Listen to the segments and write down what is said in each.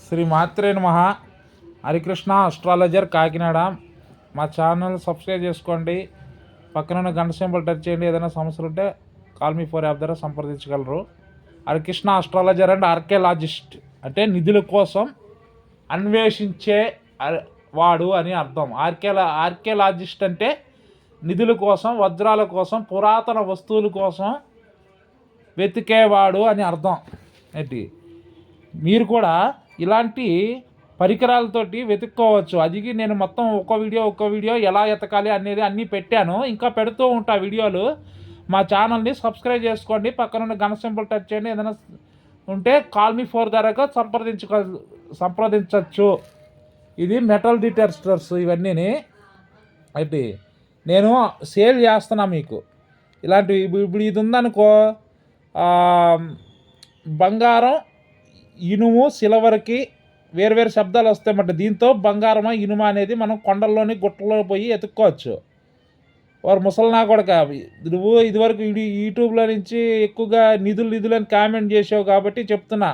శ్రీ మాత్రే నమః. హరికృష్ణ అస్ట్రాలజర్ కాకినాడ. మా channel subscribe చేసుకోండి. పక్కన గంట సింబల్ టచ్ చేయండి. ఏదైనా సమస్యలు ఉంటే కాల్ మీ 4 యాప్ ద్వారా సంప్రదించగలరు. హరికృష్ణ అస్ట్రాలజర్ అండ్ ఆర్కియాలజిస్ట్ అంటే నిధుల కోసం అన్వేషించే వాడు అని అర్థం. ఆర్కియాలజిస్ట్ అంటే నిధుల కోసం, వజ్రాల కోసం, పురాతన వస్తువుల కోసం వెతికేవాడు అని అర్థం. ఏంటి, మీరు కూడా ఇలాంటి పరికరాలతోటి వెతుక్కోవచ్చు. అది నేను మొత్తం ఒక్క వీడియో ఎలా ఎతకాలి అనేది అన్నీ పెట్టాను. ఇంకా పెడుతూ ఉంటా వీడియోలు. మా ఛానల్ని సబ్స్క్రైబ్ చేసుకోండి. పక్కన గణ సింబల్ టచ్ చేయండి. ఏదైనా ఉంటే కాల్ మీ 4 ద్వారా సంప్రదించవచ్చు. ఇది మెటల్ డిటెక్టర్స్ ఇవన్నీ. అయితే నేను సేల్ చేస్తున్నా మీకు ఇలాంటివి. ఇప్పుడు ఇది ఉందనుకో, బంగారం, ఇనుము, సిల్వర్కి వేరు శబ్దాలు వస్తాయన్నమాట. దీంతో బంగారమా ఇనుమా అనేది మనం కొండల్లోని గుట్టలో పోయి ఎత్తుక్కోవచ్చు. వారు ముసలినా కూడా నువ్వు ఇదివరకు యూట్యూబ్లో నుంచి ఎక్కువగా నిధులని కామెంట్ చేసావు కాబట్టి చెప్తున్నా.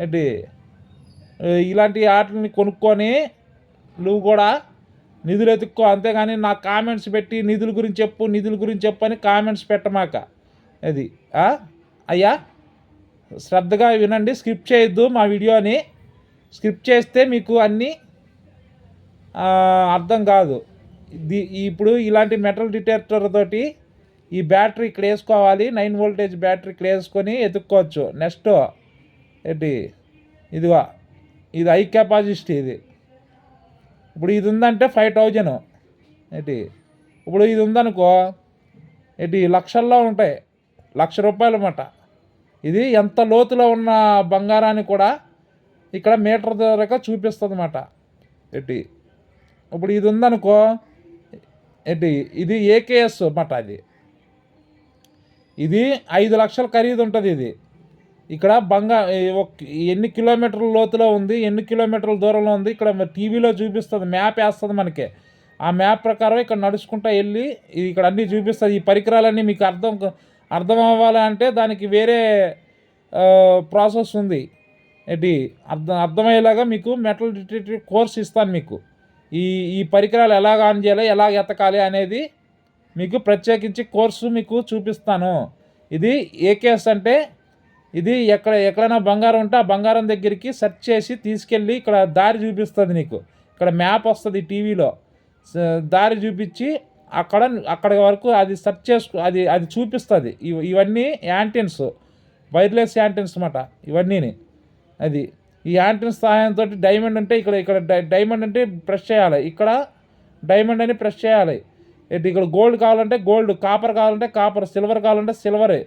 ఏంటి, ఇలాంటి వాటిని కొనుక్కొని నువ్వు కూడా నిధులు ఎత్తుక్కో. అంతేగాని నా కామెంట్స్ పెట్టి నిధుల గురించి చెప్పు అని కామెంట్స్ పెట్టమాక. అది అయ్యా, శ్రద్ధగా వినండి, స్కిప్ చేయొద్దు మా వీడియోని. స్కిప్ చేస్తే మీకు అన్నీ అర్థం కాదు. ఇప్పుడు ఇలాంటి మెటల్ డిటెక్టర్ తోటి ఈ బ్యాటరీ ఇక్కడ వేసుకోవాలి. 9 వోల్టేజ్ బ్యాటరీ ఇక్కడ వేసుకొని ఎత్తుక్కోవచ్చు. నెక్స్ట్ ఏంటి, ఇదిగా ఇది హై కెపాసిటీ. ఇది ఇప్పుడు ఇది ఉందంటే 5000. ఏంటి, ఇప్పుడు ఇది ఉందనుకో, ఏంటి లక్షల్లో ఉంటాయి. ₹1,00,000 అన్నమాట. ఇది ఎంత లోతులో ఉన్న బంగారాన్ని కూడా ఇక్కడ మీటర్ ద్వారా చూపిస్తుంది అన్నమాట. ఏంటి, ఇప్పుడు ఇది ఉందనుకో, ఏంటి ఇది ఏకేఎస్ అన్నమాట. ఇది 5 లక్షల ఖరీదు ఉంటుంది. ఇది ఇక్కడ ఎన్ని కిలోమీటర్ల లోతులో ఉంది, ఎన్ని కిలోమీటర్ల దూరంలో ఉంది ఇక్కడ టీవీలో చూపిస్తుంది. మ్యాప్ వేస్తుంది మనకి. ఆ మ్యాప్ ప్రకారం ఇక్కడ నడుచుకుంటూ వెళ్ళి ఇక్కడ అన్నీ చూపిస్తుంది. ఈ పరికరాలన్నీ మీకు అర్థం అవ్వాలంటే దానికి వేరే ప్రాసెస్ ఉంది. ఏంటి, అర్థమయ్యేలాగా మీకు మెటల్ డిటెక్టర్ కోర్స్ ఇస్తాను. మీకు ఈ పరికరాలు ఎలాగ ఆన్ చేయాలి, ఎలాగ ఎతకాలి అనేది మీకు ప్రత్యేకించి కోర్సు మీకు చూపిస్తాను. ఇది ఏకేఎస్ అంటే ఇది ఎక్కడైనా బంగారం ఉంటే ఆ బంగారం దగ్గరికి సెర్చ్ చేసి తీసుకెళ్ళి ఇక్కడ దారి చూపిస్తుంది. నీకు ఇక్కడ మ్యాప్ వస్తుంది టీవీలో. దారి చూపించి అక్కడ వరకు అది సెర్చ్ అది చూపిస్తుంది. ఇవన్నీ యాంటెన్స్, వైర్లెస్ యాంటెన్స్ అన్నమాట ఇవన్నీ. అది ఈ యాంటెన్స్ సహాయంతో డైమండ్ అంటే ఇక్కడ డైమండ్ అంటే ప్రెస్ చేయాలి. ఇక్కడ డైమండ్ అని ప్రెస్ చేయాలి. ఇక్కడ గోల్డ్ కావాలంటే గోల్డ్, కాపర్ కావాలంటే కాపర్, సిల్వర్ కావాలంటే సిల్వరే.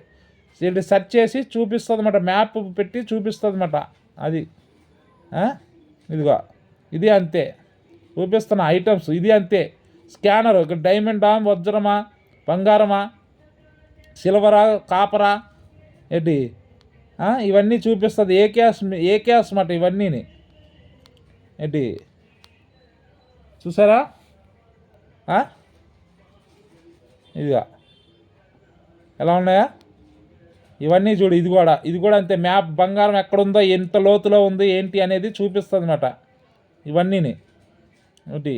వీళ్ళు సెర్చ్ చేసి చూపిస్తుంది అన్నమాట. మ్యాప్ పెట్టి చూపిస్తుంది అన్నమాట. అది ఇదిగా ఇది అంతే చూపిస్తున్న ఐటమ్స్. ఇది అంతే. స్కానర్ ఇక్కడ డైమండా, వజ్రమా, బంగారమా, సిల్వరా, కాపరా, ఏంటి ఇవన్నీ చూపిస్తుంది. ఏకేఎస్ అన్నమాట ఇవన్నీ. ఏంటి చూసారా, ఇదిగా ఎలా ఉన్నాయా ఇవన్నీ చూడు. ఇది కూడా అంతే. మ్యాప్ బంగారం ఎక్కడుందో, ఎంత లోతులో ఉంది ఏంటి అనేది చూపిస్తుంది అన్నమాట ఇవన్నీ. ఒకటి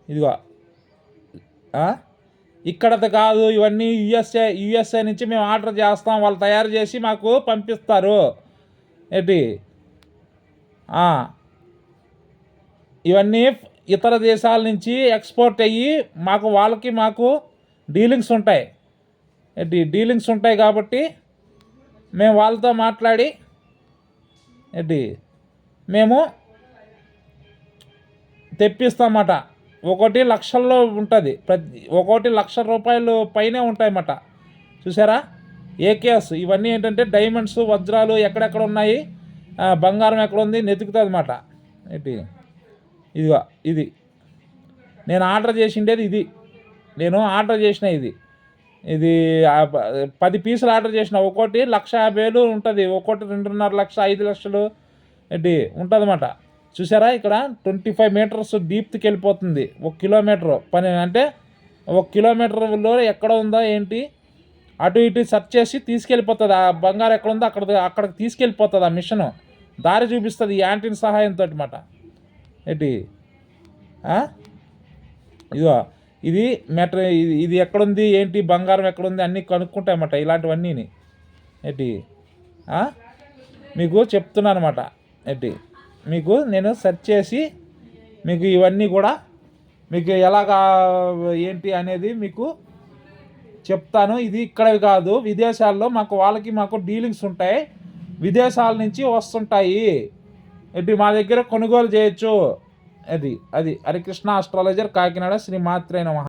ఇదిగో ఇక్కడది కాదు, ఇవన్నీ యుఎస్ఏ నుంచి మేము ఆర్డర్ చేస్తాం. వాళ్ళు తయారు చేసి మాకు పంపిస్తారు. ఏంటి ఇవన్నీ ఇతర దేశాల నుంచి ఎక్స్పోర్ట్ అయ్యి మాకు డీలింగ్స్ ఉంటాయి. డీలింగ్స్ ఉంటాయి కాబట్టి మేము వాళ్ళతో మాట్లాడి మేము తెప్పిస్తామన్నమాట. ఒకటి లక్షల్లో ఉంటుంది. ఒకటి ₹1,00,000 పైనే ఉంటాయన్నమాట. చూసారా, ఏకేఎస్ ఇవన్నీ ఏంటంటే డైమండ్స్, వజ్రాలు ఎక్కడెక్కడ ఉన్నాయి, బంగారం ఎక్కడ ఉంది నెతుకుతుంది అన్నమాట. ఇది నేను ఆర్డర్ చేసిండేది. నేను ఆర్డర్ చేసిన ఇది 10 పీసులు ఆర్డర్ చేసిన. ఒక్కోటి 1,50,000 ఉంటుంది, ఒక్కోటి 2.5 లక్షలు, 5 లక్షలు ఉంటుంది అన్నమాట. చూసారా, ఇక్కడ 25 మీటర్స్ డీప్కి వెళ్ళిపోతుంది. 1 కిలోమీటర్ పని అంటే 1 కిలోమీటర్లో ఎక్కడ ఉందా ఏంటి అటు ఇటు సెర్చ్ చేసి తీసుకెళ్ళిపోతుంది. ఆ బంగారం ఎక్కడ ఉందో అక్కడికి తీసుకెళ్ళిపోతుంది ఆ మిషను. దారి చూపిస్తుంది ఈ యాంటీన్ సహాయంతో అన్నమాట. ఏంటి ఇదిగో ఇది ఇది ఎక్కడుంది ఏంటి బంగారం ఎక్కడుంది అన్నీ కనుక్కుంటాయన్నమాట ఇలాంటివన్నీ. ఏంటి మీకు చెప్తున్నాను అనమాట. ఏంటి మీకు నేను సెర్చ్ చేసి మీకు ఇవన్నీ కూడా మీకు ఎలాగా ఏంటి అనేది మీకు చెప్తాను. ఇది ఇక్కడవి కాదు, విదేశాల్లో మాకు డీలింగ్స్ ఉంటాయి, విదేశాల నుంచి వస్తుంటాయి. ఏంటి మా దగ్గర కొనుగోలు చేయొచ్చు. అది హరికృష్ణ ఆస్ట్రాలజర్, కాకినాడ. శ్రీ మాత్రే నమః.